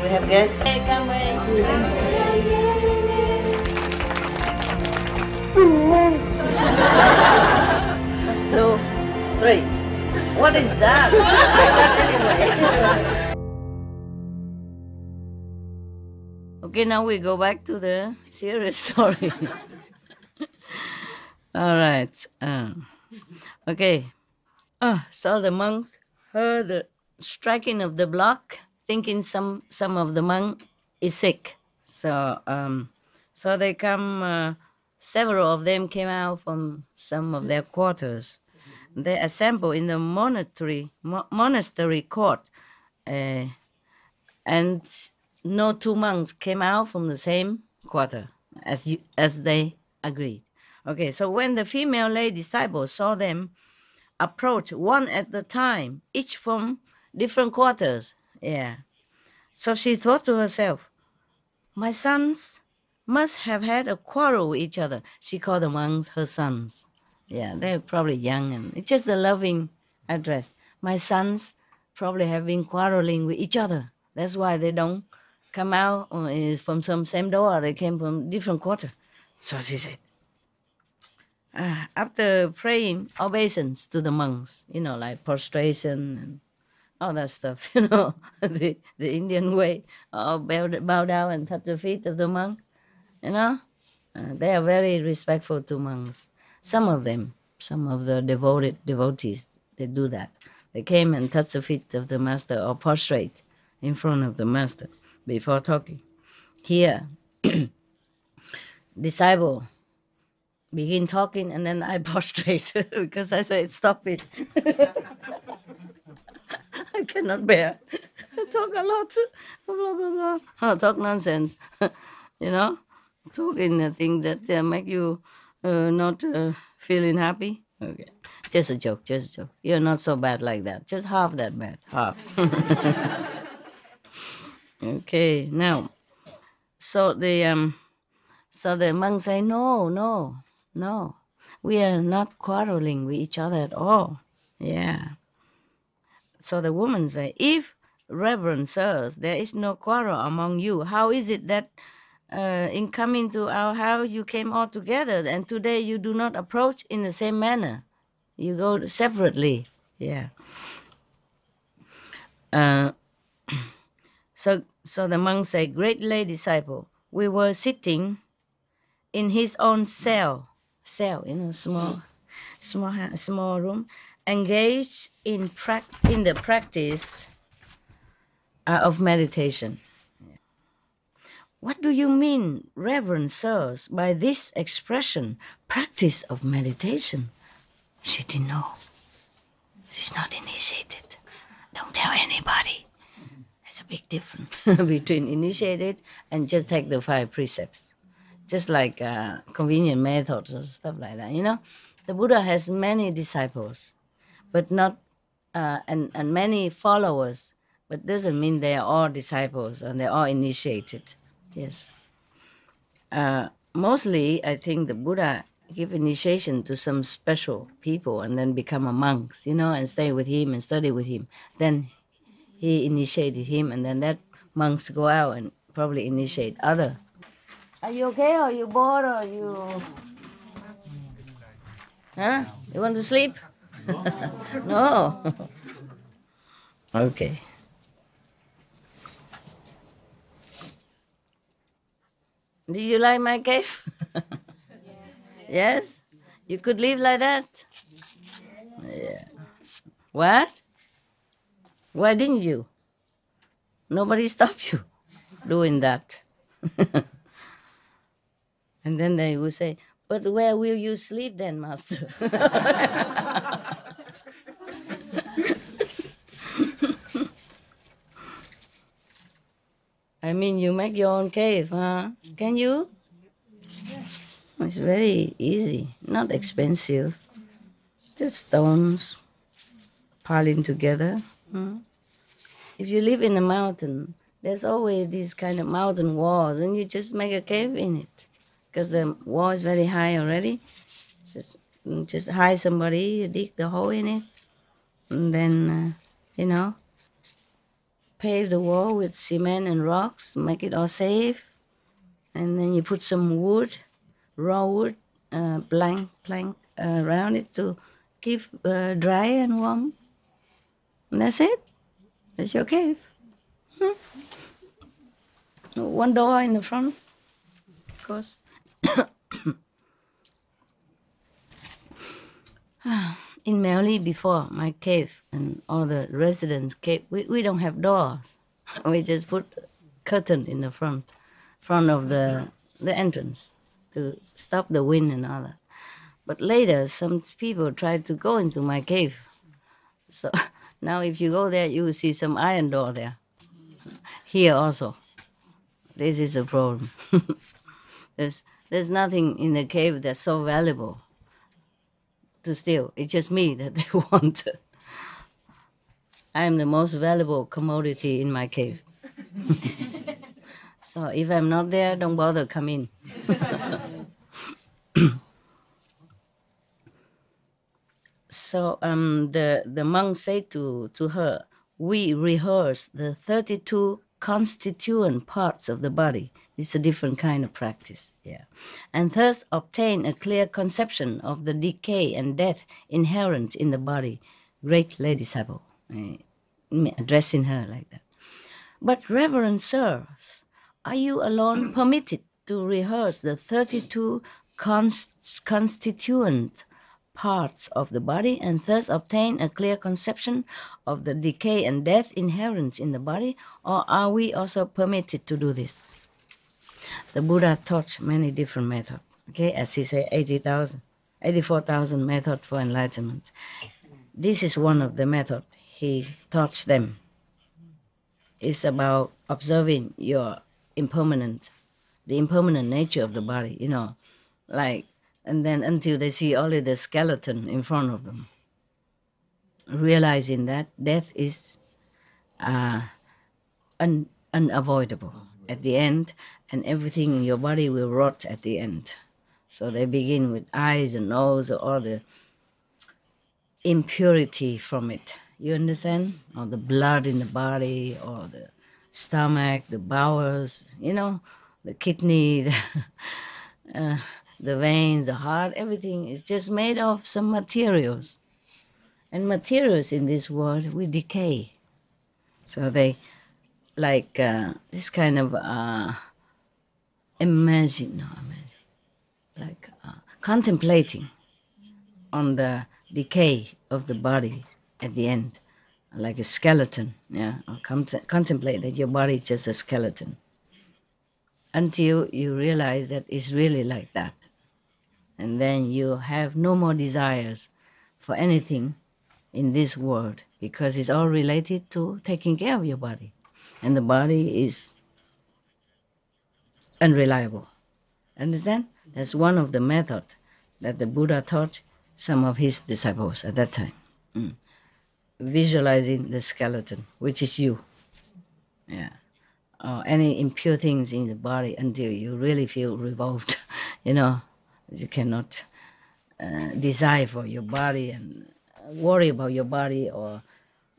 We have guests. Hey, come in. 2, 3. What is that? Anyway. Okay, now we go back to the serious story. All right. Okay. So the monks heard the striking of the block, thinking some of the monk is sick. So they come. Several of them came out from some of their quarters. They assembled in the monastery court, and no two monks came out from the same quarter as they agreed. Okay, so when the female lay disciples saw them approach one at a time, each from different quarters, so she thought to herself, my sons must have had a quarrel with each other. She called the monks her sons. Yeah, they're probably young, and it's just a loving address. My sons probably have been quarreling with each other. That's why they don't come out from some same door. They came from different quarter. So she said, after praying obeisance to the monks, like prostration and all that stuff, the Indian way, bow down and touch the feet of the monk, they are very respectful to monks. Some of them, some of the devotees, they do that. They came and touch the feet of the master or prostrate in front of the master before talking. Here, disciple begin talking, and then I prostrate because I said, stop it. I cannot bear. I talk a lot, blah, blah, blah. Talk nonsense, talking things that make you not feeling happy. Okay, just a joke. You're not so bad like that. Just half that bad, half. Okay, now, so the monk say, no, we are not quarreling with each other at all. Yeah. So the woman say, if, Reverend sirs, there is no quarrel among you, how is it that in coming to our house you came all together, and today you do not approach in the same manner? You go separately. Yeah. So the monk say, great lay disciple, we were sitting in his own cell, small room, engaged in the practice of meditation. What do you mean, Reverend sirs, by this expression, practice of meditation? She didn't know. She's not initiated. Don't tell anybody. There's a big difference between initiated and just take the 5 precepts. Just like convenient methods or stuff like that, The Buddha has many disciples, but not, and many followers, but doesn't mean they are all disciples and they're all initiated. Yes. Mostly, I think the Buddha give initiation to some special people and then become a monk, and stay with him and study with him. Then he initiated him, and then that monks go out and probably initiate other. Are you okay? Or are you bored? Or are you... Huh? You want to sleep? No. Okay. Do you like my cave? Yes? You could live like that? Yeah. What? Why didn't you? Nobody stopped you doing that. And then they would say, but where will you sleep then, Master? I mean, you make your own cave, huh? Can you? It's very easy, not expensive. Just stones piling together. If you live in a mountain, there's always these kind of mountain walls, and you just make a cave in it. Because the wall is very high already. Just hire somebody, you dig the hole in it, and then, pave the wall with cement and rocks, make it all safe. And then you put some wood, raw wood, plank around it to keep dry and warm. And that's it. That's your cave. One door in the front, of course. In Mali, before my cave and all the residents' cave, we don't have doors. We just put curtain in the front of the entrance to stop the wind and all that. But later, some people tried to go into my cave. So now if you go there, you will see some iron door there. Here also. This is a problem. There's nothing in the cave that's so valuable to steal. It's just me that they want. I am the most valuable commodity in my cave. So if I'm not there, don't bother come in. So the monk said to her, we rehearse the 32 constituent parts of the body. It's a different kind of practice, yeah. And thus obtain a clear conception of the decay and death inherent in the body. Great lady disciple, addressing her like that. But reverend sirs, are you alone permitted to rehearse the 32 constituent parts of the body and thus obtain a clear conception of the decay and death inherent in the body, or are we also permitted to do this? The Buddha taught many different methods, okay, as he said, 84,000 methods for enlightenment. This is one of the methods he taught them. It's about observing your the impermanent nature of the body, you know, like, and then until they see only the skeleton in front of them, realizing that death is unavoidable at the end, and everything in your body will rot at the end. So they begin with eyes and nose, all the impurity from it. You understand? Or the blood in the body, or the stomach, the bowels, you know, the kidney, the veins, the heart, everything is just made of some materials. And materials in this world will decay. So they, like this kind of contemplating on the decay of the body at the end, like a skeleton, yeah, or contemplate that your body is just a skeleton, until you realize that it's really like that. And then you have no more desires for anything in this world, because it's all related to taking care of your body. And the body is unreliable. Understand? That's one of the methods that the Buddha taught some of his disciples at that time. Visualizing the skeleton, which is you. Yeah. Or any impure things in the body until you really feel revolved, you know. You cannot desire for your body and worry about your body or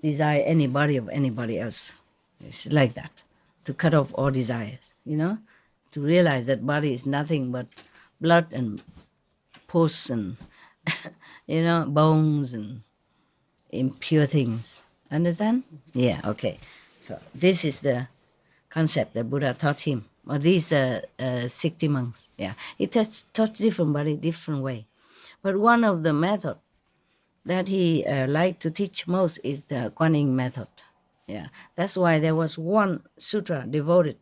desire any body of anybody else. It's like that, to cut off all desires, you know, to realize that body is nothing but blood and pus and, you know, bones and impure things. Understand? Yeah, okay. So this is the concept that Buddha taught him. Or these 60 monks, yeah. He taught different body, different way. But one of the methods that he liked to teach most is the Guanyin method. Yeah, that's why there was one sutra devoted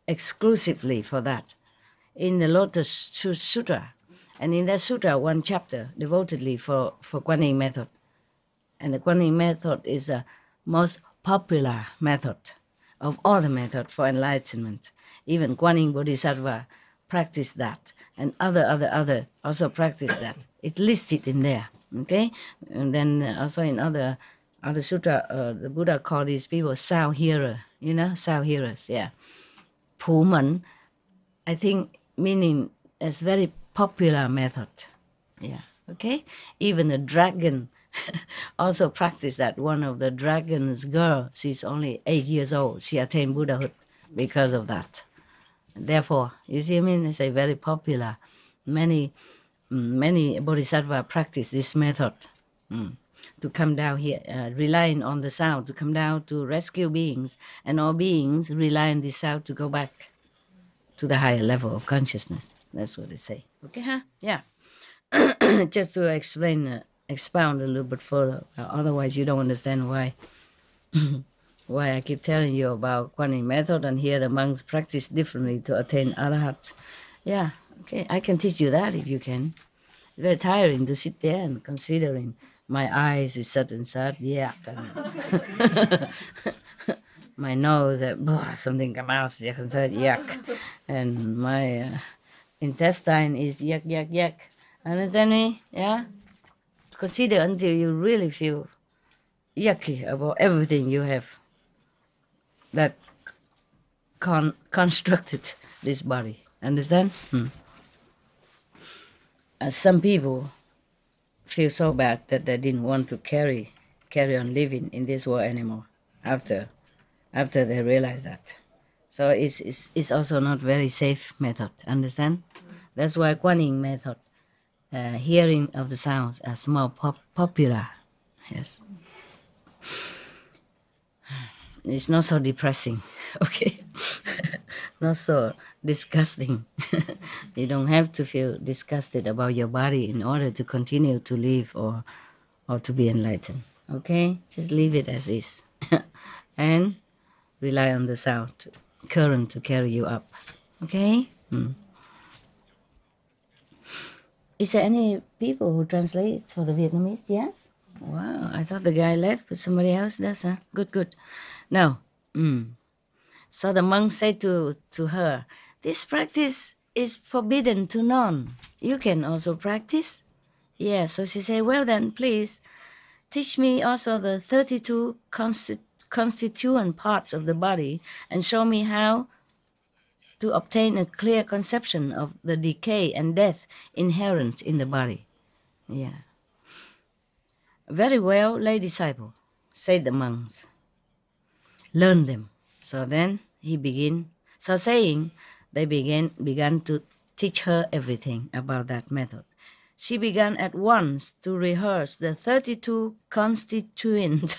exclusively for that, in the Lotus Sutra. And in that sutra, one chapter devotedly for Guanyin method. And the Guanyin method is the most popular method of all the methods for enlightenment. Even Guanyin Bodhisattva practiced that, and other also practiced that. It's listed in there, okay? And then also in other sutra, the Buddha called these people sound hearer, you know, sound hearers, yeah. Pu Men, I think, meaning as very popular method, yeah, okay? Even the dragon also practiced that. One of the dragon's girl, she's only 8 years old. She attained Buddhahood because of that. Therefore, you see, I mean, it's a very popular. Many bodhisattva practice this method to come down here, relying on the sound, to come down to rescue beings, and all beings rely on the sound to go back to the higher level of consciousness. That's what they say. Okay, huh? Yeah. Just to expound a little bit further. Otherwise, you don't understand why I keep telling you about Kuan Yin method, and here the monks practice differently to attain arahats. Yeah, okay, I can teach you that if you can. It's very tiring to sit there and considering my eyes is such and such, yeah. My nose, something come out, yuck, and my intestine is yuck. Understand me? Yeah? Consider until you really feel yucky about everything you have that constructed this body. Understand? Some people feel so bad that they didn't want to carry on living in this world anymore after they realize that. So it's also not very safe method. Understand? That's why Kuan Yin method, hearing of the sounds, is more popular. Yes. It's not so depressing, okay? Not so disgusting. You don't have to feel disgusted about your body in order to continue to live or to be enlightened, okay? Just leave it as is. And rely on the sound, current to carry you up, okay? Is there any people who translate for the Vietnamese? Yes? Wow, I thought the guy left, but somebody else does, huh? Good. Now, so the monk said to her, this practice is forbidden to none. You can also practice. Yeah, so she said, well then, please teach me also the 32 constituent parts of the body and show me how to obtain a clear conception of the decay and death inherent in the body. Yeah. Very well, lay disciple, said the monks. Learn them. So then he began. So saying, they began to teach her everything about that method. She began at once to rehearse the 32 constituent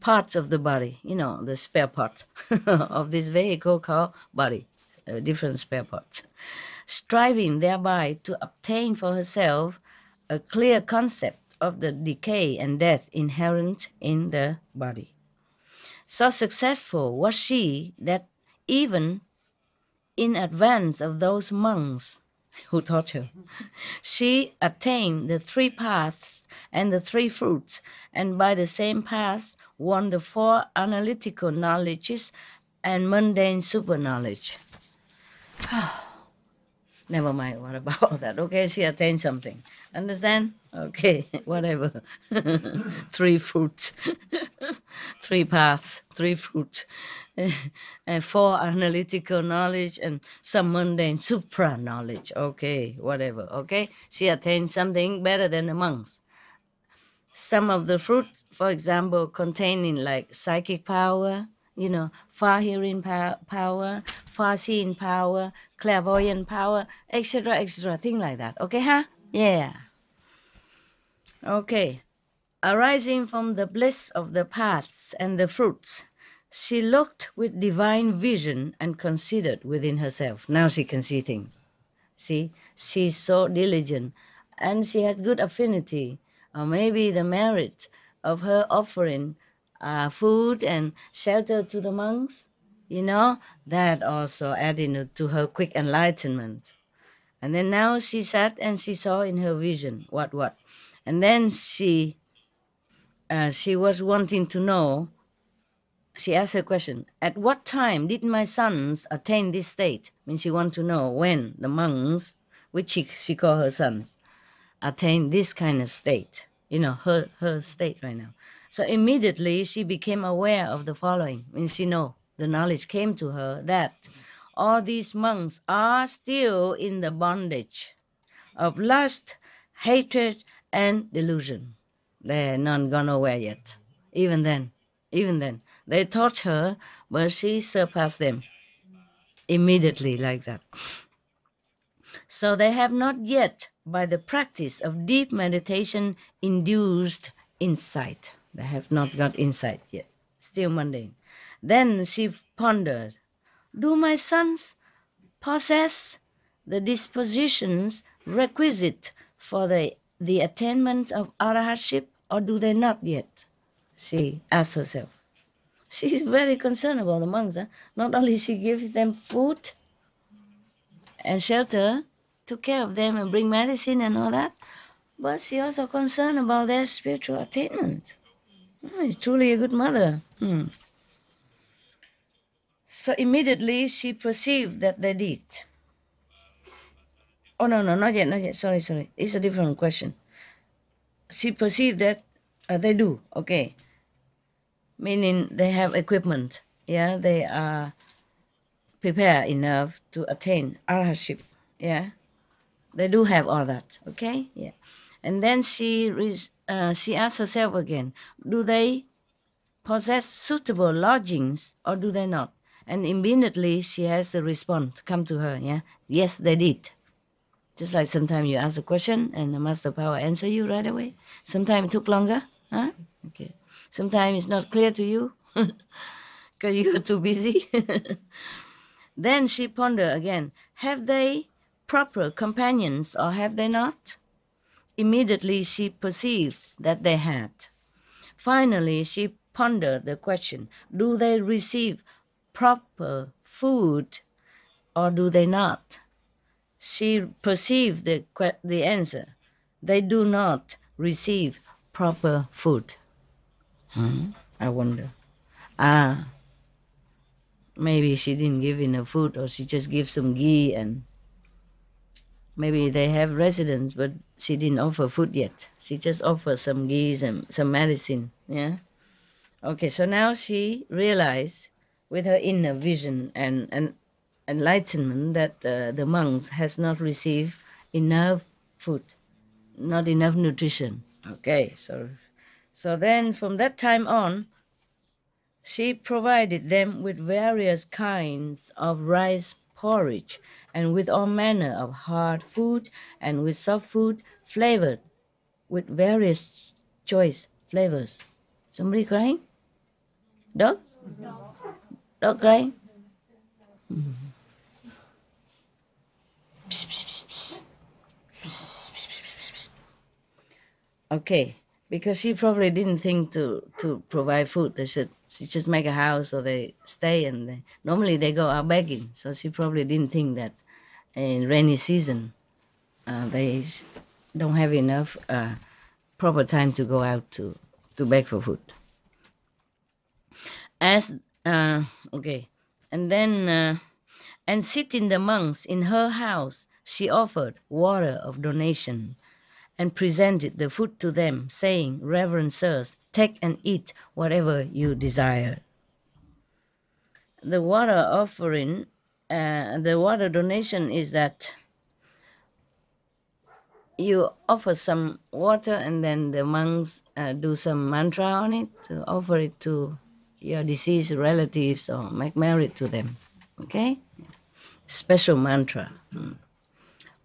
parts of the body, the spare part of this vehicle called body, different spare parts, striving thereby to obtain for herself a clear concept of the decay and death inherent in the body. So successful was she that even in advance of those monks who taught her, she attained the 3 paths and the 3 fruits, and by the same paths won the 4 analytical knowledges and mundane super knowledge. Never mind, what about all that? Okay, she attained something. Understand? Okay, whatever. 3 fruits, 3 paths, 3 fruits, and 4 analytical knowledge and some mundane supra knowledge. Okay, whatever. Okay, she attained something better than the monks. Some of the fruits, for example, containing like psychic power, far hearing power, far seeing power, clairvoyant power, etc., things like that. Okay, huh? Yeah. Okay. Arising from the bliss of the paths and the fruits, she looked with divine vision and considered within herself. Now she can see things. See, she's so diligent and she had good affinity, or maybe the merit of her offering food and shelter to the monks, that also added to her quick enlightenment. And then now she sat and she saw in her vision what. And then she was wanting to know, she asked her question, at what time did my sons attain this state? I mean, she wants to know when the monks, which she called her sons, attain this kind of state, her state right now. So immediately she became aware of the following. I mean, the knowledge came to her that all these monks are still in the bondage of lust, hatred, and delusion. They're not gone nowhere yet. Even then, they taught her, but she surpassed them immediately like that. So they have not yet, by the practice of deep meditation, induced insight. They have not got insight yet, still mundane. Then she pondered, do my sons possess the dispositions requisite for the attainment of arahatship, or do they not yet? She asked herself. She is very concerned about the monks. Huh? Not only she gives them food and shelter, took care of them and bring medicine and all that, but she also concerned about their spiritual attainment. She's truly a good mother. So immediately she perceived that they did. Oh, no, not yet. Sorry. It's a different question. She perceived that they do, okay. Meaning they have equipment. Yeah, they are prepared enough to attain arahatship. Yeah, they do have all that, okay? Yeah. And then she asked herself again, do they possess suitable lodgings or do they not? And immediately she has a response come to her, yeah? Yes, they did. Just like sometimes you ask a question and the master power answer you right away. Sometimes it took longer, huh? Okay. Sometimes it's not clear to you because you're too busy. Then she pondered again, have they proper companions or have they not? Immediately she perceived that they had. Finally, she pondered the question, do they receive proper food or do they not? She perceived the answer. They do not receive proper food. I wonder. Maybe she didn't give enough food, or she just gives some ghee, and maybe they have residence, but she didn't offer food yet. She just offered some ghee and some medicine. Yeah. Okay. So now she realized, with her inner vision and enlightenment, that the monks has not received enough food, not enough nutrition. Okay. So then from that time on, she provided them with various kinds of rice porridge and with all manner of hard food and with soft food flavored with various choice flavors. Somebody crying? Dog? Dog crying? Okay, because she probably didn't think to provide food. She just make a house or they stay, and normally they go out begging. So she probably didn't think that in rainy season they don't have enough proper time to go out to beg for food. Okay, and then and sitting the monks in her house, she offered water of donation and presented the food to them, saying, Reverend sirs, take and eat whatever you desire. The water offering, the water donation is that you offer some water and then the monks do some mantra on it to offer it to your deceased relatives or make merit to them. Okay? Special mantra.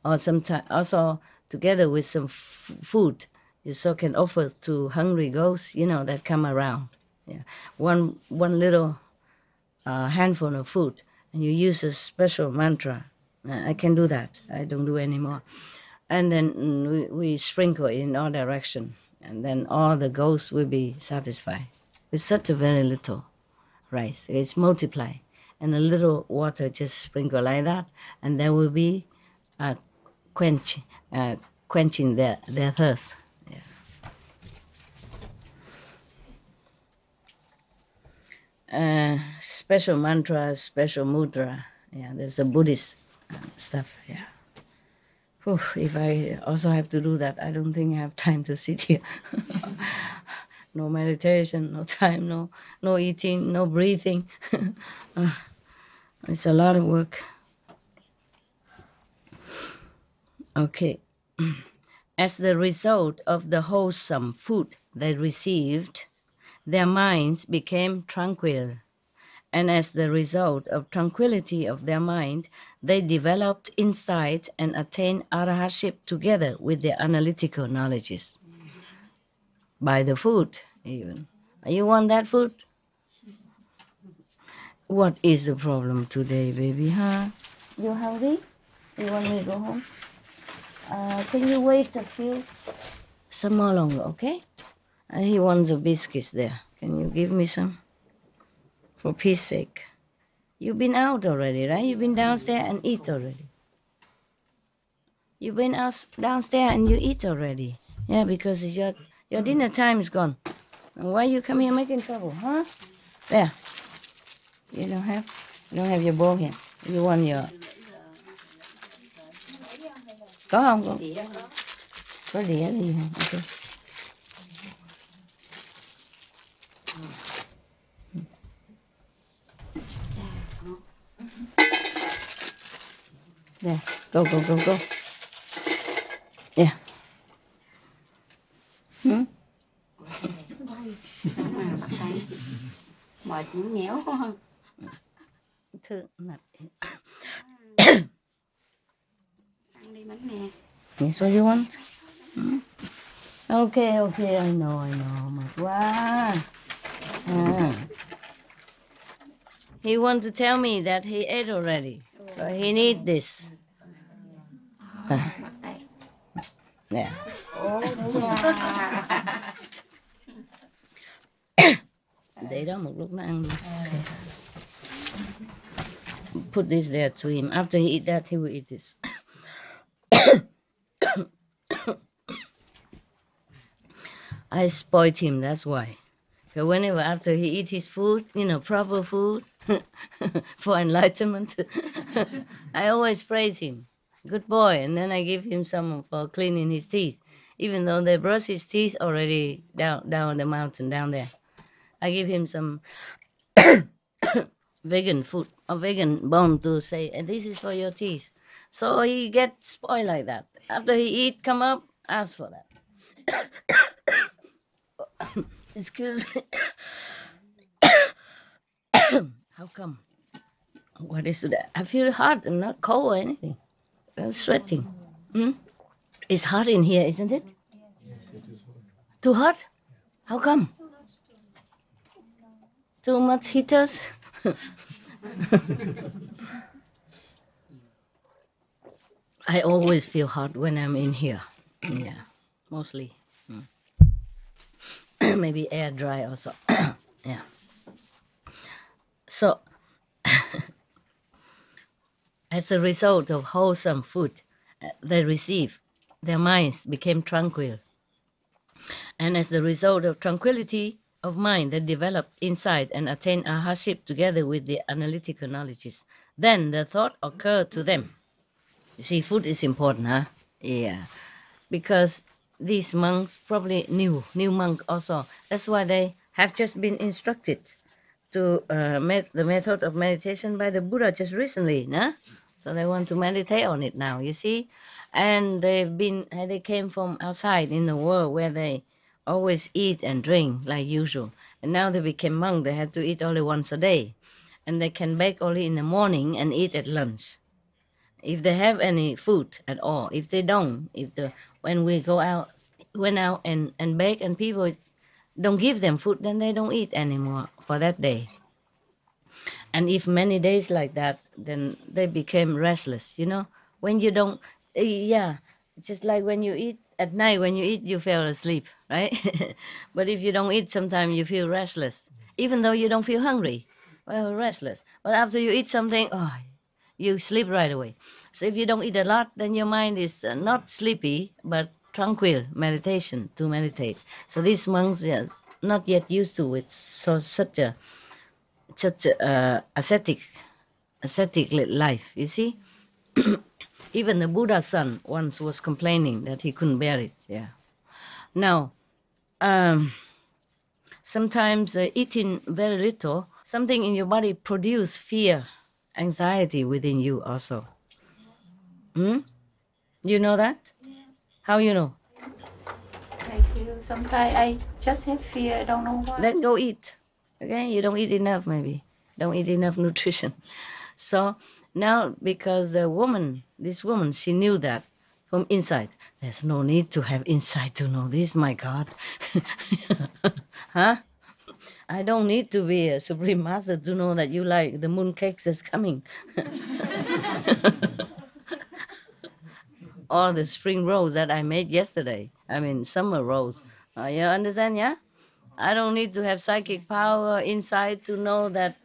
Or sometimes also together with some food, you so can offer to hungry ghosts, that come around. Yeah, one little handful of food, and you use a special mantra. I can do that. I don't do anymore. And then we sprinkle it in all direction, and then all the ghosts will be satisfied with such a very little rice. It's multiply, and a little water just sprinkle like that, and there will be quenching their thirst. Yeah. Special mantra, special mudra. Yeah, there's a Buddhist stuff. Yeah. Whew, if I also have to do that, I don't think I have time to sit here. No meditation, no time, no eating, no breathing. It's a lot of work. Okay. as the result of the wholesome food they received, their minds became tranquil. And as the result of tranquility of their mind, they developed insight and attained arahantship together with their analytical knowledges. By the food, even. You want that food? What is the problem today, baby, huh? You hungry? You want me to go home? Can you wait some more longer, okay? He wants the biscuits there. Can you give me some? For peace sake. You've been out already, right? You've been downstairs and eat already. You've been out downstairs and you eat already. Yeah, because it's your dinner time is gone. And why you come here making trouble, huh? There. You don't have your bowl here. You want your... Có không? Có đĩa gì không? Okay. There. Go. Yeah. Mệt cũng nhéo. Thương mặt. Ăn đi bánh nè. That's what you want? Okay, I know. Mệt quá. He want to tell me that he ate already, so he need this. Yeah. Để đó một lúc nó ăn luôn. Okay. Put this there to him. After he eat that, he will eat this. I spoiled him, that's why. Because whenever after he eat his food, proper food for enlightenment, I always praise him. Good boy. And then I give him some for cleaning his teeth. Even though they brush his teeth already down the mountain down there. I give him some vegan food or vegan bone to say, and this is for your teeth. So he gets spoiled like that. After he eat, come up, ask for that. Excuse me. How come? What is that? I feel hot and not cold or anything. I'm sweating. It's hot in here, isn't it? Too hot? How come? Too much heaters? I always feel hot when I'm in here. Yeah, mostly. Maybe air dry also. Yeah. So, as a result of wholesome food they received, their minds became tranquil. And as the result of tranquility of mind, they developed insight and attained arahantship together with the analytical knowledges. Then the thought occurred to them. You see, food is important, huh? Yeah. Because these monks, probably new monk also, that's why they have just been instructed to the method of meditation by the Buddha just recently, nah? So they want to meditate on it now, you see? And they came from outside in the world where they always eat and drink like usual. And now they became monk, they have to eat only once a day. And they can bake only in the morning and eat at lunch. If they have any food at all, if they don't, when we went out and bake and people don't give them food, then they don't eat anymore for that day. And if many days like that, then they became restless, When you don't, just like when you eat at night, when you eat, you fell asleep, right? But if you don't eat, sometimes you feel restless, even though you don't feel hungry. Well, restless. But after you eat something, you sleep right away. So if you don't eat a lot, then your mind is not sleepy, but tranquil meditation to meditate. So these monks are not yet used to it. So such a ascetic life, you see. Even the Buddha's son once was complaining that he couldn't bear it. Yeah. Now, sometimes eating very little, something in your body produce fear, anxiety within you also. You know that? Yes. How you know? Sometimes I just have fear. I don't know why. Then go eat. Okay, you don't eat enough, maybe. Don't eat enough nutrition. So now, because this woman, she knew that from inside. There's no need to have insight to know this, my God. Huh? I don't need to be a supreme master to know that you like the moon cakes that's coming. Or the spring rolls that I made yesterday. I mean, summer rolls. You understand, yeah? I don't need to have psychic power inside to know that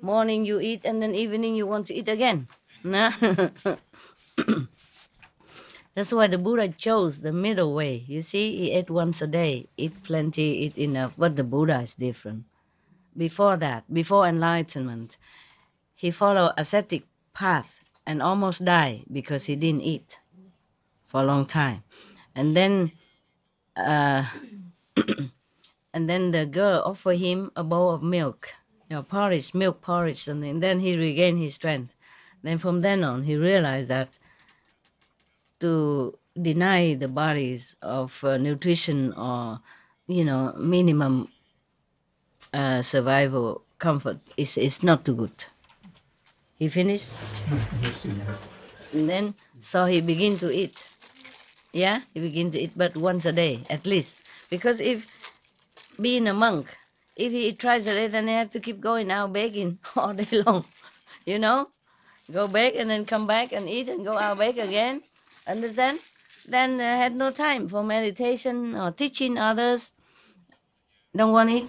morning you eat and then evening you want to eat again. Nah. That's why the Buddha chose the middle way. You see, he ate once a day, eat plenty, eat enough. But the Buddha is different. Before that, before enlightenment, he followed ascetic path and almost died because he didn't eat for a long time. And then and then the girl offered him a bowl of milk, porridge, milk porridge, something. Then he regained his strength. Then from then on, he realized that to deny the bodies of nutrition or, minimum survival comfort is not too good. He finished? Yes, And then, so he began to eat. Yeah, he began to eat, but once a day at least. Because if being a monk, if he eat twice a day, then he have to keep going out begging all day long. Go beg and then come back and eat and go out beg again. Understand? Then had no time for meditation or teaching others. Don't want it?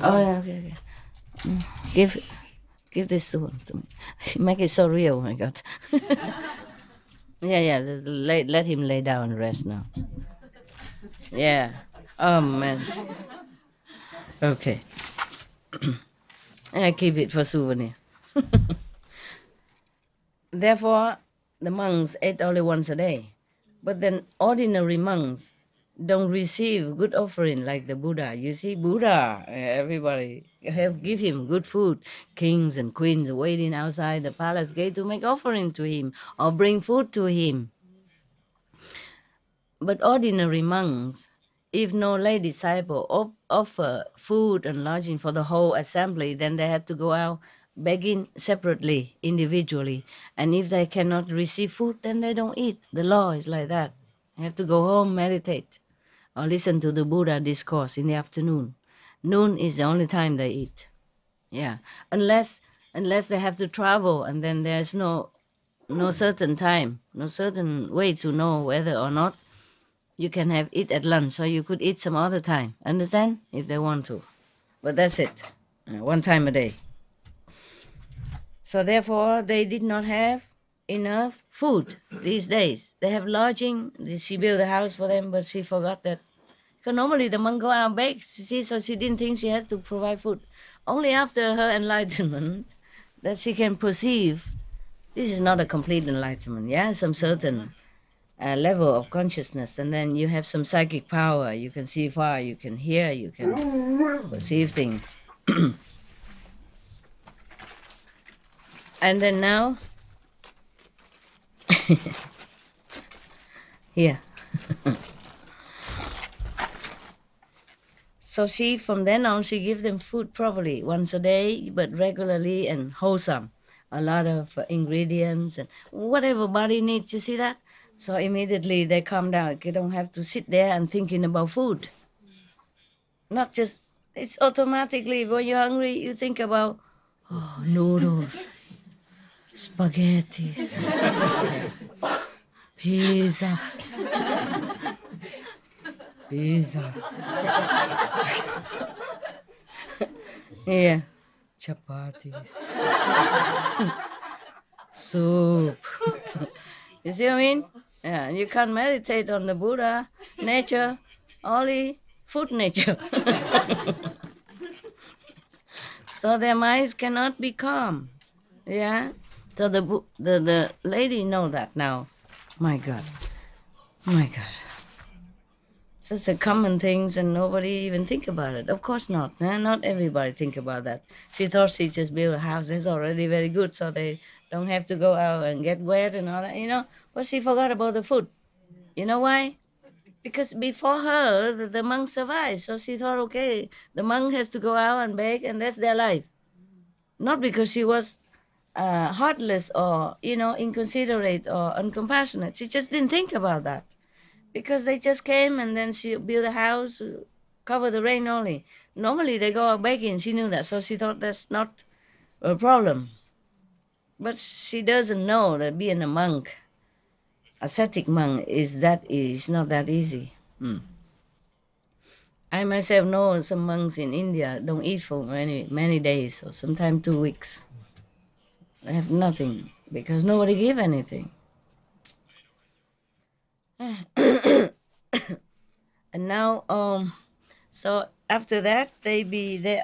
Oh, yeah, okay. Give this one to me. Make it so real, oh my God. Yeah, let him lay down and rest now. Yeah. Oh, man. Okay. I keep it for souvenir. Therefore, the monks ate only once a day. But then ordinary monks don't receive good offering like the Buddha. You see, Buddha, everybody give him good food. Kings and queens waiting outside the palace gate to make offering to him or bring food to him. But ordinary monks, if no lay disciple offer food and lodging for the whole assembly, then they have to go out begging separately, individually. And if they cannot receive food, then they don't eat. The law is like that. They have to go home, meditate, or listen to the Buddha discourse in the afternoon. Noon is the only time they eat. Yeah, unless they have to travel, and then there's no certain time, no certain way to know whether or not you can have eat at lunch, or you could eat some other time. Understand? If they want to. But that's it. One time a day. So therefore, they did not have enough food these days. They have lodging. She built a house for them, but she forgot that. Because normally the monk go out and beg, see, so she didn't think she has to provide food. Only after her enlightenment that she can perceive this is not a complete enlightenment, yeah? Some certain level of consciousness, and then you have some psychic power. You can see far, you can hear, you can perceive things. And then now, here. So she, from then on, she gives them food properly, once a day, but regularly and wholesome. A lot of ingredients and whatever body needs, you see that? So immediately they calm down. You don't have to sit there and thinking about food. Not just, it's automatically, when you're hungry, you think about, noodles, spaghetti, pizza. Yeah, chapatis, soup. You see what I mean? Yeah, you can't meditate on the Buddha nature, only food nature. So their minds cannot be calm. Yeah. So the lady know that now. My God. Such a common things, and nobody even think about it. Of course not. Not everybody think about that. She thought she just built a house. It's already very good, so they don't have to go out and get wet and all that, But she forgot about the food. You know why? because before her, the monk survived. So she thought, okay, the monk has to go out and beg, and that's their life. Not because she was heartless or, inconsiderate or uncompassionate. She just didn't think about that. Because they just came and then she built a house, cover the rain only. Normally they go out begging. She knew that, so she thought that's not a problem. But she doesn't know that being a monk, ascetic monk, is not that easy. I myself know some monks in India don't eat for many days, or sometimes 2 weeks. They have nothing because nobody give anything. And now, so after that, they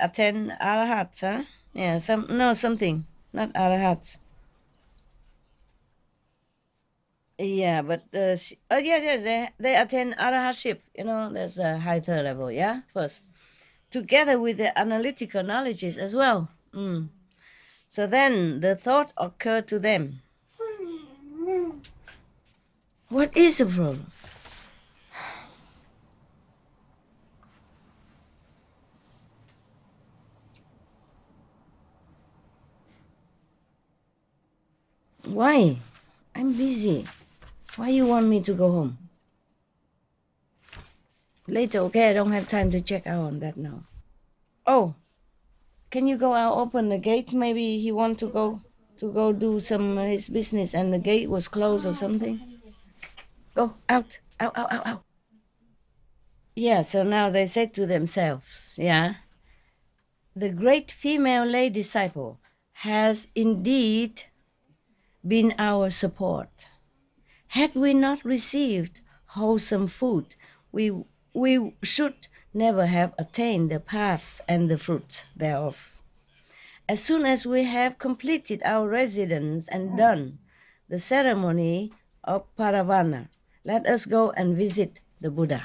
attend arahats, huh? Yeah, something, not arahats. Yeah, but they attend arahatship. There's a higher level. Yeah, first, together with the analytical knowledges as well. So then the thought occurred to them. What is the problem? Why? I'm busy. Why you want me to go home? Later, okay, I don't have time to check out on that now. Oh, can you go out, open the gate? Maybe he want to go do some his business and the gate was closed or something. Go out. Yeah, so now they said to themselves, the great female lay disciple has indeed been our support. Had we not received wholesome food, we should never have attained the paths and the fruits thereof. As soon as we have completed our residence and done the ceremony of Paravana, let us go and visit the Buddha.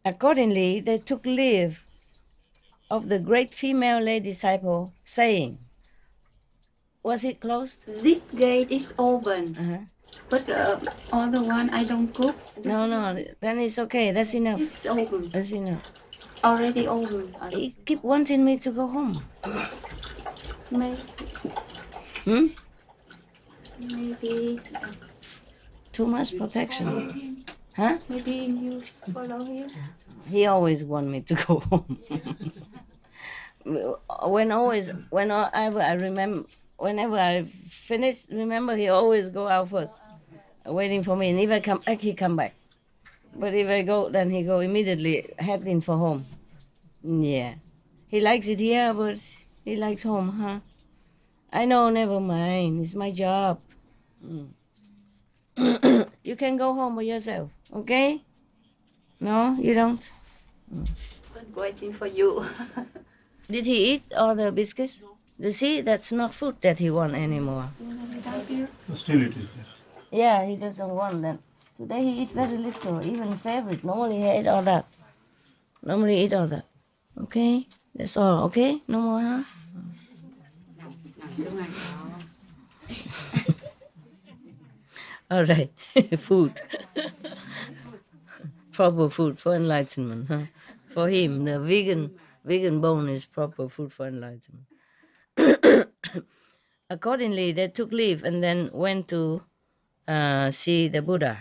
Accordingly, they took leave of the great female lay disciple, saying, was it closed? This gate is open. But other one I don't cook. No, then it's okay. That's enough. It's open. That's enough. Already open. He keep wanting me to go home. Maybe. Maybe. Too much protection. Huh? Maybe you follow him. He always want me to go home. Whenever I finish, remember, he always go out first, waiting for me. And if I come back, he come back. But if I go, then he go immediately heading for home. Yeah. He likes it here, but he likes home, huh? I know, never mind. It's my job. You can go home by yourself, okay? No, you don't? I'm waiting for you. Did he eat all the biscuits? You see, that's not food that he want anymore. Still it is. Yeah, he doesn't want that. Today he eat very little, even favorite. Normally he ate all that. Okay, that's all. Okay, no more, huh? All right, food. Proper food for enlightenment, huh? For him, the vegan bone is proper food for enlightenment. Accordingly, they took leave and then went to see the Buddha.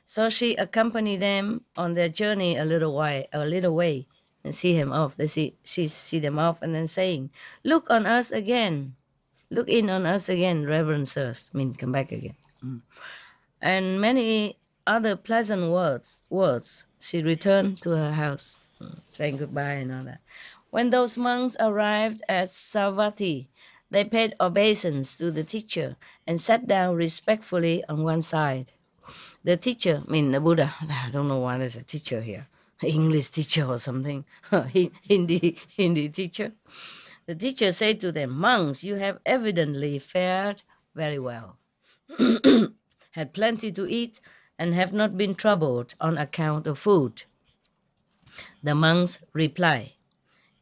So she accompanied them on their journey a little way, and see him off. She see them off, and then saying, "Look in on us again, Reverend sirs." Come back again. And many other pleasant words. She returned to her house, saying goodbye and all that. When those monks arrived at Savatthi, they paid obeisance to the teacher and sat down respectfully on one side. The teacher, the Buddha, I don't know why there's a teacher here, English teacher or something, Hindi teacher. The teacher said to them, "Monks, you have evidently fared very well, had plenty to eat, and have not been troubled on account of food." The monks reply,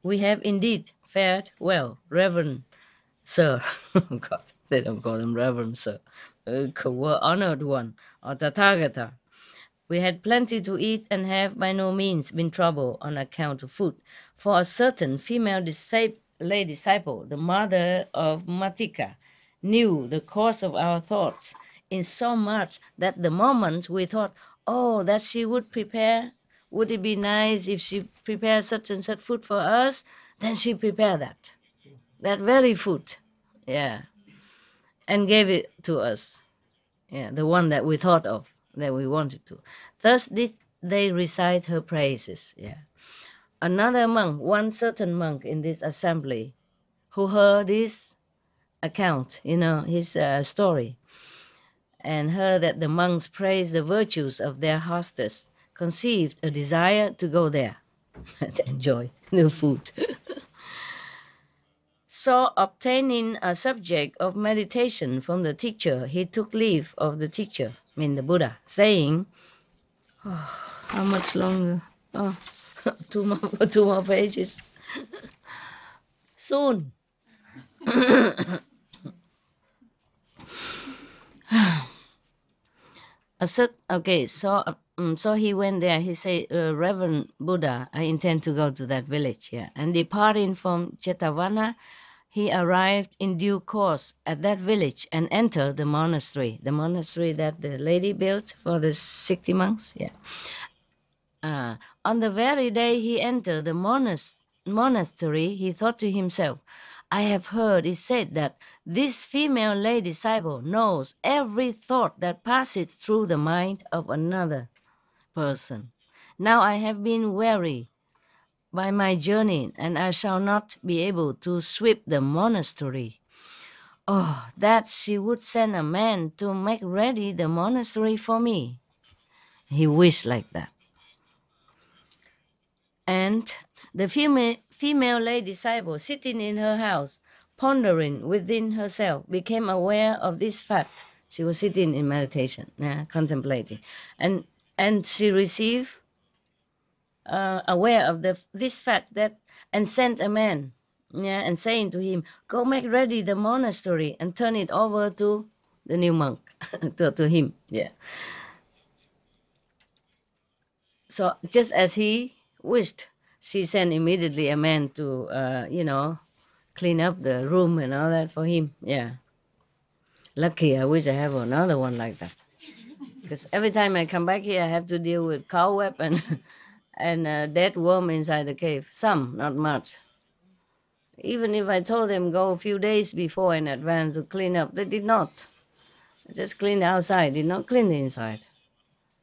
"We have indeed fared well, Reverend Sir." God, they don't call him Reverend Sir. Honored one, or Tathagata. We had plenty to eat and have by no means been troubled on account of food. For a certain female lay disciple, the mother of Matika, knew the course of our thoughts in so much that the moment we thought, oh, that she would prepare, would it be nice if she prepared such and such food for us, then she prepared that very food, yeah, and gave it to us, yeah, the one that we thought of, that we wanted to. Thus did they recite her praises. Yeah. Another monk, one certain monk in this assembly, who heard this account, his story, and heard that the monks praised the virtues of their hostess, conceived a desire to go there to enjoy the food. So, obtaining a subject of meditation from the teacher, he took leave of the teacher, the Buddha, saying, oh, how much longer? Oh, two more pages. Soon. Okay, so he went there. He said, Reverend Buddha, I intend to go to that village. Yeah, and departing from Jetavana, he arrived in due course at that village and entered the monastery that the lady built for the 60 monks. Yeah. On the very day he entered the monastery, he thought to himself, I have heard it said that this female lay disciple knows every thought that passes through the mind of another person. Now I have been weary by my journey, and I shall not be able to sweep the monastery. Oh, that she would send a man to make ready the monastery for me. He wished like that. And the female lay disciple, sitting in her house, pondering within herself, became aware of this fact. She was sitting in meditation, contemplating, and she received aware of this fact and sent a man, and saying to him, go make ready the monastery and turn it over to the new monk, to him. Yeah. So just as he wished, she sent immediately a man to, clean up the room and all that for him. Yeah. Lucky, I wish I have another one like that. Because every time I come back here, I have to deal with cobweb and dead worm inside the cave. Some, not much. Even if I told them go a few days before in advance to clean up, they did not. Just clean the outside, did not clean the inside.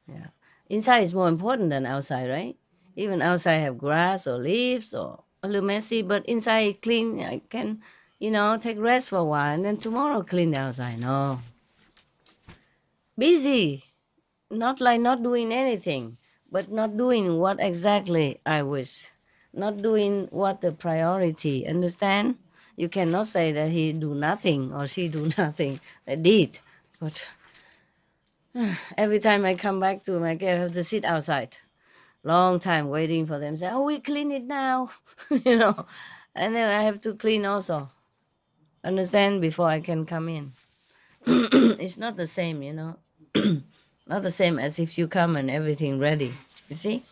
Yeah. Inside is more important than outside, right? Even outside have grass or leaves or a little messy, but inside clean, I can, take rest for a while and then tomorrow clean the outside. No. Busy. Not like not doing anything, but not doing what exactly I wish. Not doing what the priority, understand? You cannot say that he do nothing or she do nothing. They did, but every time I come back to my cave, I have to sit outside. Long time waiting for them. Say, oh, we clean it now, and then I have to clean also. Understand? Before I can come in. It's not the same, not the same as if you come and everything ready. You see?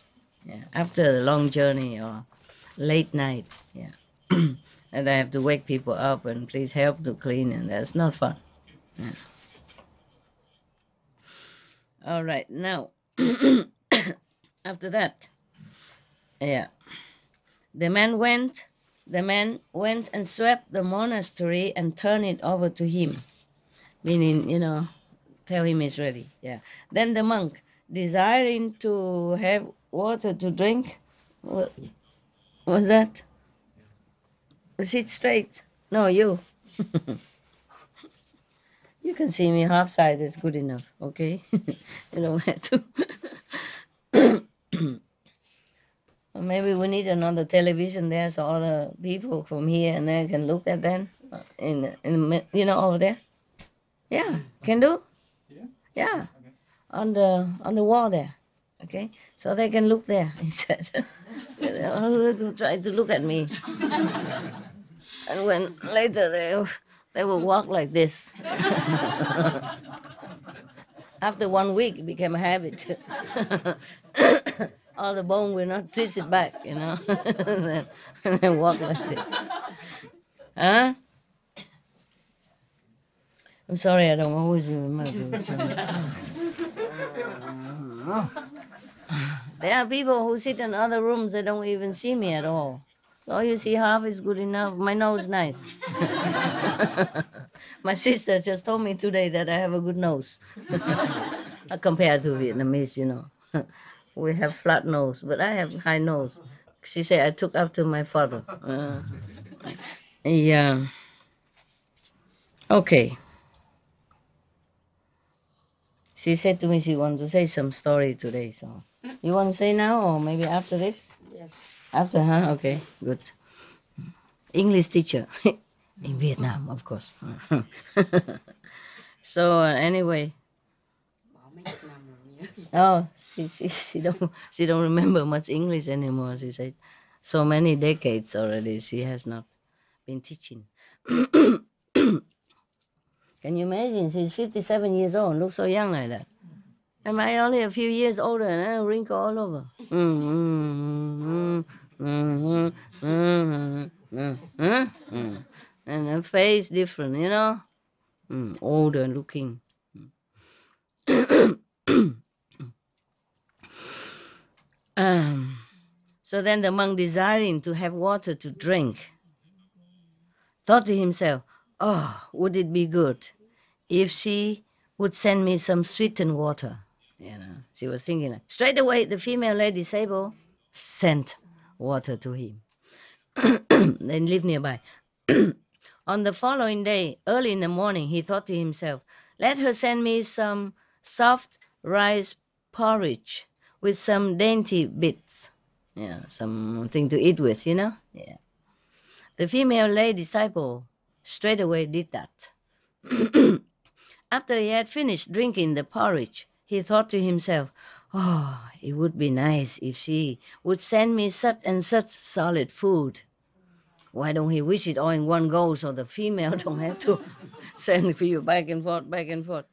Yeah. After the long journey or late night, yeah. And I have to wake people up and please help to clean, and that's not fun. Yeah. All right, now, after that, yeah, the man went and swept the monastery and turned it over to him, meaning, tell him it's ready. Yeah. Then the monk, desiring to have water to drink, what was that? Sit straight. No, you. You can see me half side is good enough, okay? You don't have to. Maybe we need another television there so all the people from here and there can look at them in over there. Yeah, can do. Yeah, okay. on the wall there, okay, so they can look there instead. Try to look at me, and when later they will walk like this. After 1 week, it became a habit. All the bone will not twist it back, you know, and then walk like this. Huh? I'm sorry, I don't always remember. There are people who sit in other rooms, they don't even see me at all. So you see, half is good enough. My nose nice. My sister just told me today that I have a good nose. Compared to Vietnamese, you know. We have flat nose, but I have high nose. She said I took after my father. Yeah. Okay. She said to me she wants to say some story today. So you want to say now or maybe after this? Yes. After, huh? Okay, good. English teacher in Vietnam, of course. So anyway. Oh, she don't remember much English anymore. She said so many decades already she has not been teaching. Can you imagine? She's 57 years old, looks so young like that. Am I only a few years older and I wrinkle all over? And her face different, you know? Older looking. So then the monk, desiring to have water to drink, thought to himself, oh, would it be good if she would send me some sweetened water? You know, she was thinking, like, straight away the female lady Sable sent water to him. They live nearby. On the following day, early in the morning, he thought to himself, let her send me some soft rice porridge with some dainty bits. Yeah, something to eat with, you know? Yeah. The female lay disciple straight away did that. After he had finished drinking the porridge, he thought to himself, oh, it would be nice if she would send me such and such solid food. Why don't he wish it all in one go so the female don't have to send for you back and forth, back and forth.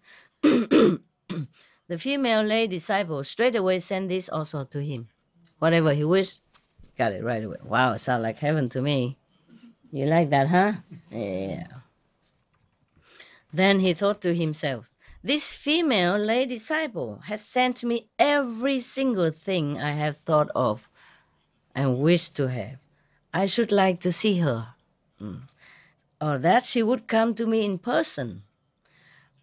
The female lay disciple straight away sent this also to him. Whatever he wished, got it right away. Wow, it sounds like heaven to me. You like that, huh? Yeah. Then he thought to himself, this female lay disciple has sent me every single thing I have thought of and wished to have. I should like to see her. Or that she would come to me in person,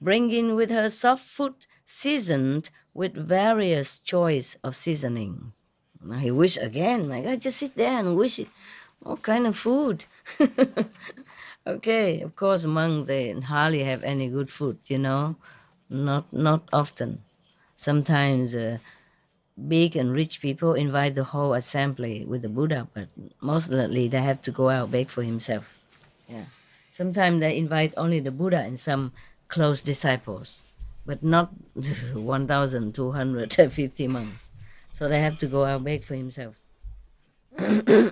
bringing with her soft food seasoned with various choice of seasonings. Now he wished again, my God, just sit there and wish it. What kind of food? Okay, of course, monks, they hardly have any good food, you know, not often. Sometimes big and rich people invite the whole assembly with the Buddha, but mostly they have to go out beg for himself. Yeah. Sometimes they invite only the Buddha and some close disciples, but not 1,250 monks. So they have to go out beg for himself. He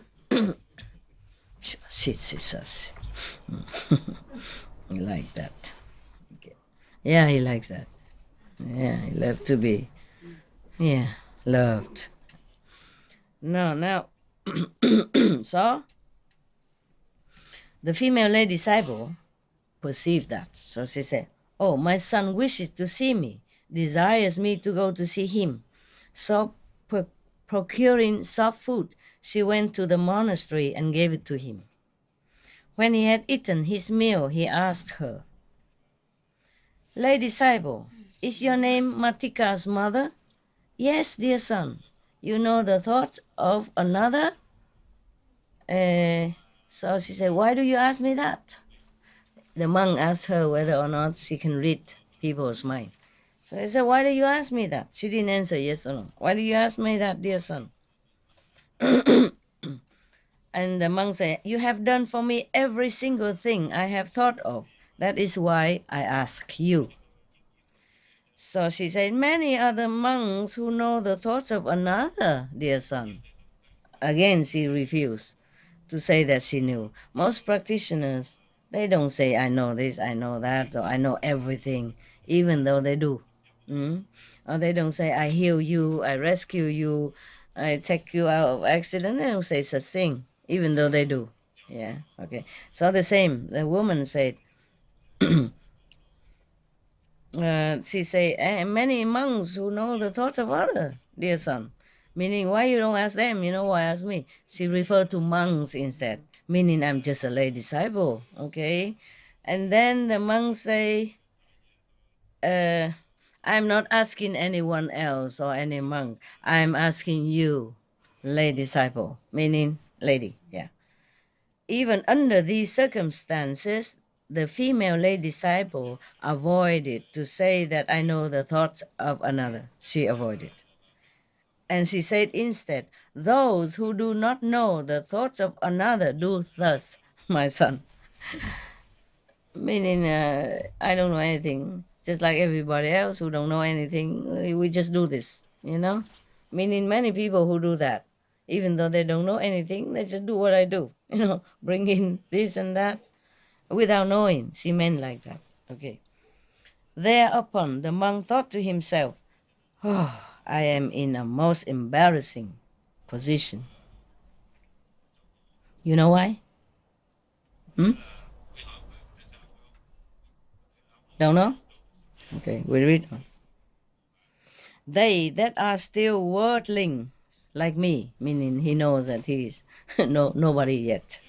like that. Okay. Yeah, he likes that. Yeah, he loves to be, yeah, loved. No, now, so the female lay disciple perceived that. So she said, oh, my son wishes to see me, desires me to go to see him. So procuring soft food, she went to the monastery and gave it to him. When he had eaten his meal, he asked her, lay disciple, is your name Matika's mother? Yes, dear son. You know the thoughts of another? So she said, why do you ask me that? The monk asked her whether or not she can read people's mind. So he said, why do you ask me that? She didn't answer yes or no. Why do you ask me that, dear son? And the monk said, you have done for me every single thing I have thought of. That is why I ask you. So she said, many other monks who know the thoughts of another, dear son. Again, she refused to say that she knew. Most practitioners, they don't say, I know this, I know that, or I know everything, even though they do. Or they don't say, I heal you, I rescue you, I take you out of accident. They don't say such thing, even though they do. Yeah, okay. So the same, the woman said, she say, many monks who know the thoughts of others, dear son. Meaning, why you don't ask them? You know why ask me? She referred to monks instead, meaning I'm just a lay disciple, okay? And then the monks say, I'm not asking anyone else or any monk. I'm asking you, lay disciple, meaning lady, yeah. Even under these circumstances, the female lay disciple avoided to say that I know the thoughts of another. She avoided. And she said instead, those who do not know the thoughts of another do thus, my son. Meaning, I don't know anything, just like everybody else who don't know anything. We just do this, you know? Meaning many people who do that, even though they don't know anything, they just do what I do, you know, bring in this and that without knowing. She meant like that, okay. Thereupon, the monk thought to himself, oh, I am in a most embarrassing position. You know why? Don't know? Okay, we read on. They that are still worldling, like me, meaning he knows that he is nobody yet,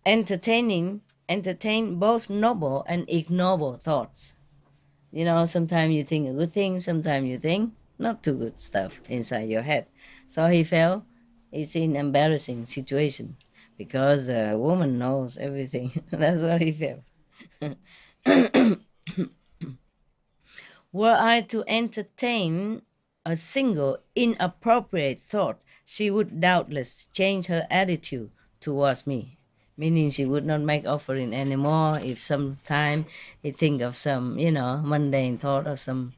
entertain both noble and ignoble thoughts. You know, sometimes you think a good thing, sometimes you think not too good stuff inside your head. So he felt he's in embarrassing situation because a woman knows everything. That's what he felt. Were I to entertain a single inappropriate thought, she would doubtless change her attitude towards me. Meaning she would not make offering anymore if sometime he think of some, you know, mundane thought or some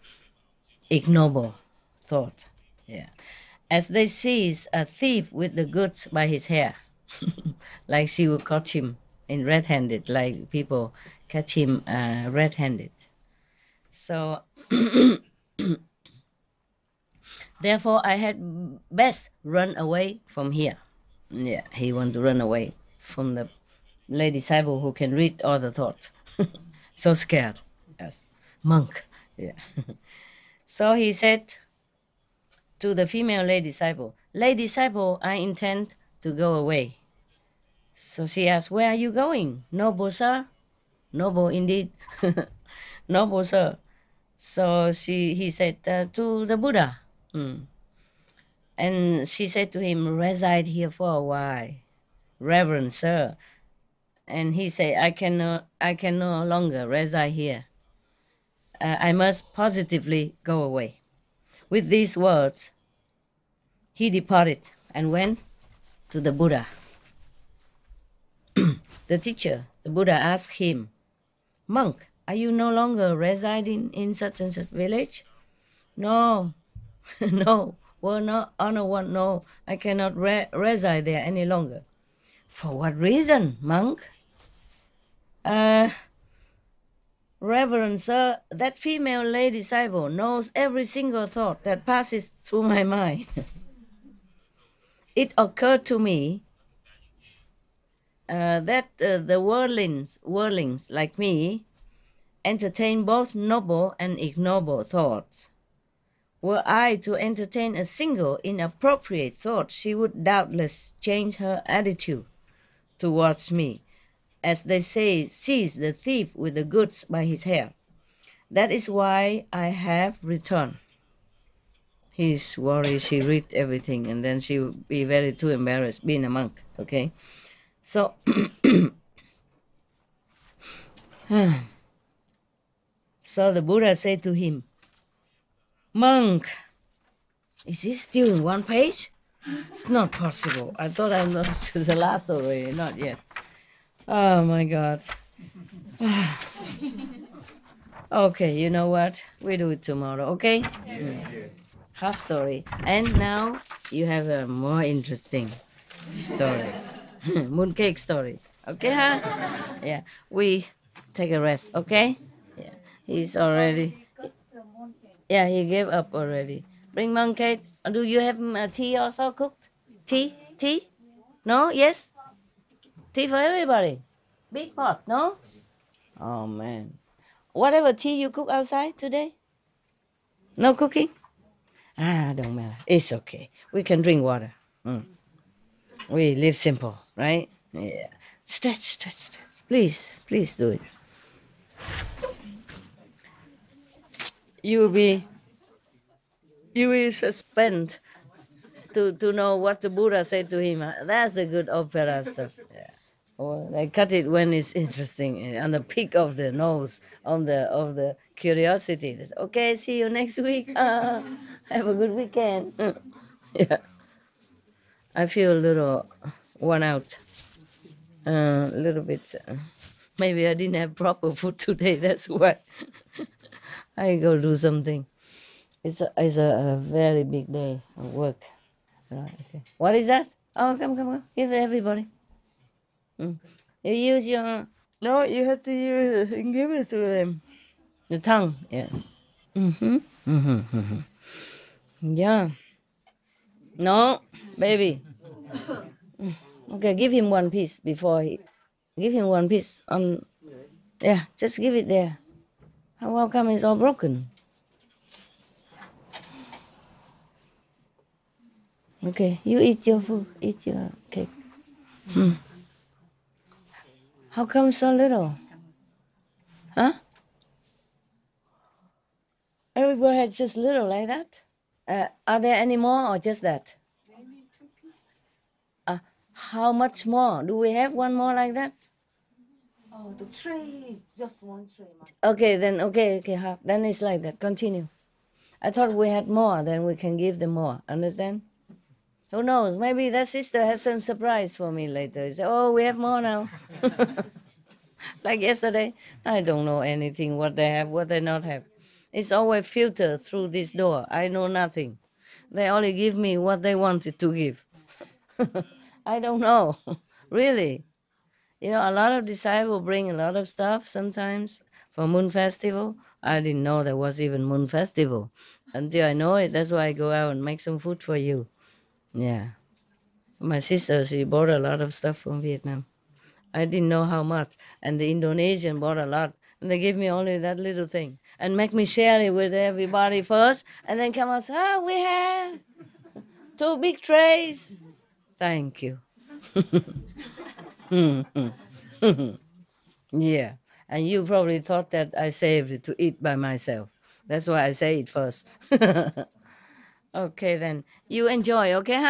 ignoble thought. Yeah. As they seize a thief with the goods by his hair, like she would catch him in red-handed, like people catch him red-handed. So therefore I had best run away from here. Yeah, he want to run away from the lay disciple who can read all the thoughts. So scared. Yes. Monk. Yeah. So he said to the female lay disciple, I intend to go away. So she asked, where are you going? Noble sir? Noble indeed. Noble sir. So he said, to the Buddha. And she said to him, reside here for a while, reverend sir. And he said, I can no longer reside here. I must positively go away. With these words, he departed and went to the Buddha. The teacher, the Buddha, asked him, monk, are you no longer residing in such and such village? No, no, well, no, honor one, no, I cannot reside there any longer. For what reason, monk? Reverend sir, that female lay disciple knows every single thought that passes through my mind. It occurred to me that the worldlings like me entertain both noble and ignoble thoughts. Were I to entertain a single inappropriate thought, she would doubtless change her attitude towards me, as they say, seize the thief with the goods by his hair. That is why I have returned. He's worried she read everything and then she would be very too embarrassed being a monk, okay? So, so the Buddha said to him, monk, is this still in one page? It's not possible. I thought I'm not to the last already, not yet. Oh my God. Okay, you know what? We do it tomorrow, okay? Yes. Half story. And now you have a more interesting story. Mooncake story. Okay, huh? Yeah. We take a rest, okay? Yeah. He's already. Yeah, he gave up already. Bring mooncake. Do you have tea also cooked? Tea? Tea? No? Yes? Tea for everybody. Big pot, no? Oh man. Whatever tea you cook outside today? No cooking? Ah, don't matter. It's okay. We can drink water. We live simple, right? Yeah. Stretch, stretch, stretch. Please, please do it. You will suspend to know what the Buddha said to him. That's a good opera stuff. Yeah. Or I cut it when it's interesting, on the peak of the nose, of the curiosity. It's, okay, see you next week. Have a good weekend. Yeah. I feel a little worn out. A little bit. Maybe I didn't have proper food today. That's why. I go do something. It's a very big day of work. Right, okay. What is that? Oh, come. Give it everybody. You use your... No, you have to use it and give it to them. The tongue, yeah. Yeah. No, baby. Okay, give him one piece before he... Give him one piece on... Yeah, just give it there. How come it's all broken? Okay, you eat your food. Eat your cake. How come so little? Huh? Everybody had just little like that? Are there any more or just that? Maybe 2 pieces. How much more? Do we have one more like that? Oh, the tray, just one tray. Okay, then, okay, half. Then it's like that. Continue. I thought we had more, then we can give them more. Understand? Who knows? Maybe that sister has some surprise for me later. Say, oh, we have more now. Like yesterday. I don't know anything, what they have, what they not have. It's always filtered through this door. I know nothing. They only give me what they wanted to give. I don't know. Really. You know, a lot of disciples bring a lot of stuff sometimes for Moon Festival. I didn't know there was even Moon Festival until I know it. That's why I go out and make some food for you. Yeah. My sister, she bought a lot of stuff from Vietnam. I didn't know how much. And the Indonesian bought a lot. And they gave me only that little thing. And make me share it with everybody first. And then come and say, we have 2 big trays. Thank you. Yeah. And you probably thought that I saved it to eat by myself. That's why I say it first. Okay, then. You enjoy, okay?